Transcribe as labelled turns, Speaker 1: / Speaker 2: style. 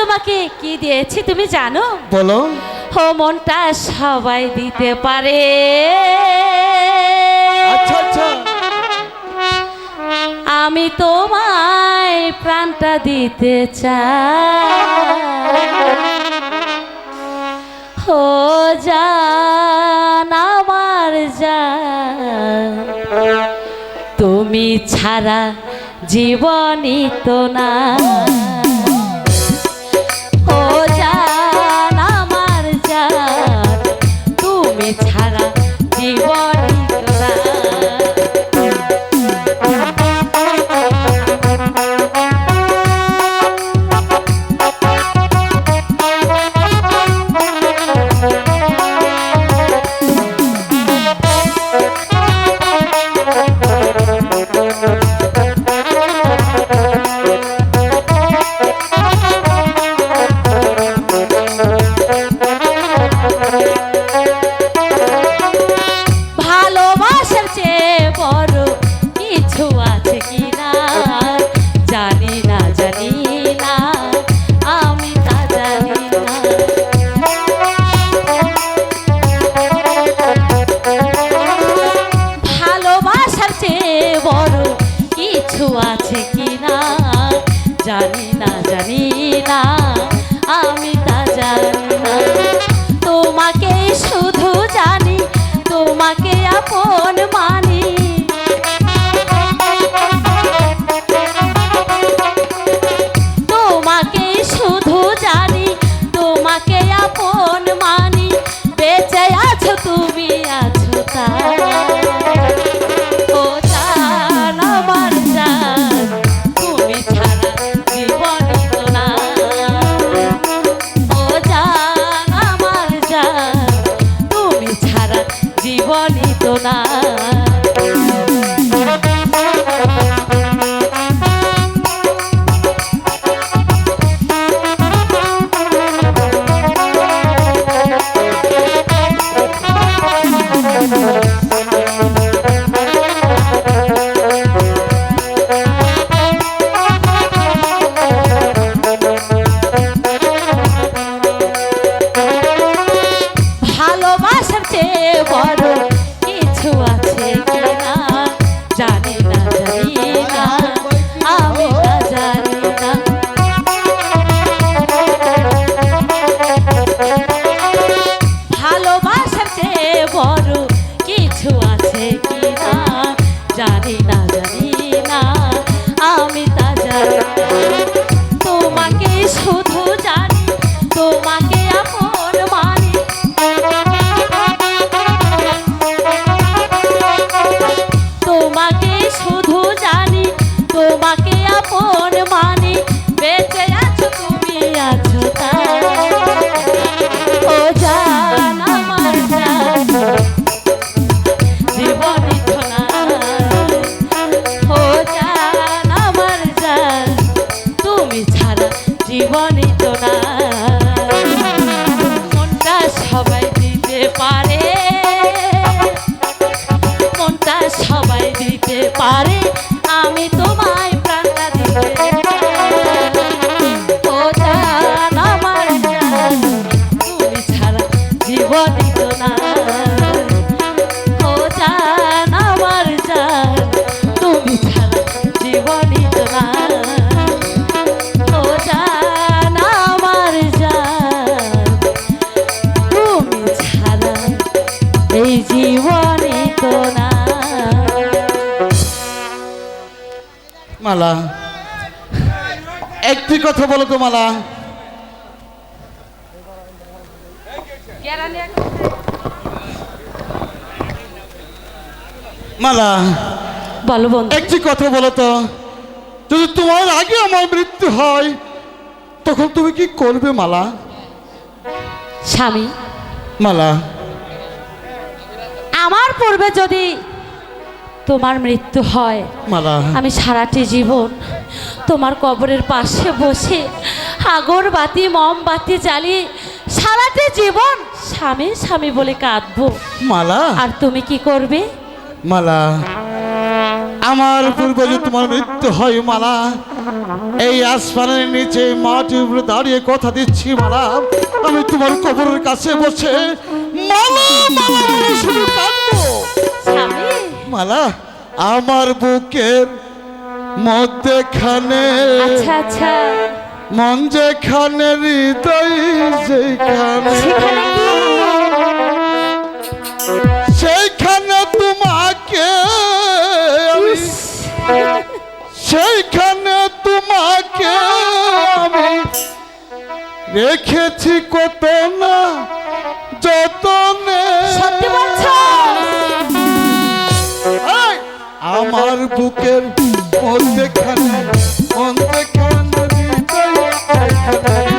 Speaker 1: তোমাকে কি দিয়েছি তুমি জানো?
Speaker 2: বলো।
Speaker 1: ও মনটা সবাই দিতে পারে,
Speaker 2: আচ্ছা আচ্ছা,
Speaker 1: আমি তোমায় প্রাণটা দিতে চাই। ও জান আমার জান, তুমি ছাড়া জীবনই তো না। ও জান আমার জান, তুমি ছাড়া জীবনই তো না। ভালোবাসার চেয়ে বড় কিছু আছে কিনা জানি না, জানি না, আমি তা জানি না। ভালোবাসার চেয়ে বড় কিছু আছে কিনা জানি না, জানি না, আমি তা জানি না। তোমাকে শুধু জানি, তোমাকে আপন মানি, তোমাকে শুধু জানি, তোমাকে আপন মানি। বেঁচে আছো তুমি আছো তাই। ও জান আমার জান, তুমি ছাড়া জীবনই তো না। ও জান আমার জান, তুমি ছাড়া জীবনই তো না। ভালোবাসার চেয়ে বড় কিছু আছে কিনা জানি না, জানি না, আমি তা জানি না। ভালোবাসার চেয়ে বড় কিছু আছে কিনা জানি না, জানি না, আমি তা জানি না। তোমাকে শুধু জানি, তোমাকে আপন মানি, তোমাকে শুধু জানি, তোমাকে আপন মানি। বেঁচে আছো তুমি আছো তাই। ও জান আমার জান, জীবনই তো না। ও জান আমার জান, তুমি ছাড়া জীবনই তো না। মনটা সবাই দিতে পারে, মনটা সবাই দিতে পারে, আমি তোমায় প্রাণটা দিতে চাই। ও জান আমার জান, তুমি ছাড়া জীবনই তো না। ও জান আমার জান, তুমি ছাড়া জীবনই তো না। ও জান আমার জান, তুমি ছাড়া এই জীবনই তো না।
Speaker 2: মালা, একটি কথা বলো তো মালা। মালা,
Speaker 1: বলো বন্ধু।
Speaker 2: একটি কথা বলো তো, যদি তোমার আগে আমার মৃত্যু হয় তখন তুমি কি করবে মালা?
Speaker 1: স্বামী,
Speaker 2: মালা,
Speaker 1: আমার পূর্বে যদি তোমার মৃত্যু হয়,
Speaker 2: মালা,
Speaker 1: আমি সারাটি জীবন তোমার কবরের পাশে বসে আগরবাতি মোমবাতি জ্বালিয়ে সারাটি জীবন স্বামী স্বামী বলে কাঁদবো।
Speaker 2: মালা,
Speaker 1: আর তুমি কি করবে?
Speaker 2: মালা, আমার পূর্বে যদি তোমার মৃত্যু হয় মালা, এই আসমানের নিচে মাটির উপরে দাঁড়িয়ে কথা দিচ্ছি মালা, আমি তোমার কবরের কাছে বসে মালা মালা বলে শুধু কাঁদবো।
Speaker 1: স্বামী
Speaker 2: মালা, আমার বুকের মধ্যেখানে
Speaker 1: আচ্ছা আচ্ছা
Speaker 2: মন যেখানে হৃদয় যেখানে
Speaker 1: সেখানে কি
Speaker 2: সেইখানে তোমাকে আমি সেইখানে তোমাকে আমি রেখেছি কত না যতনে।
Speaker 1: সত্যি বলছো?
Speaker 2: এই, আমার বুকের মধ্যেখানে মধ্যেখানে হৃদয় যেখানে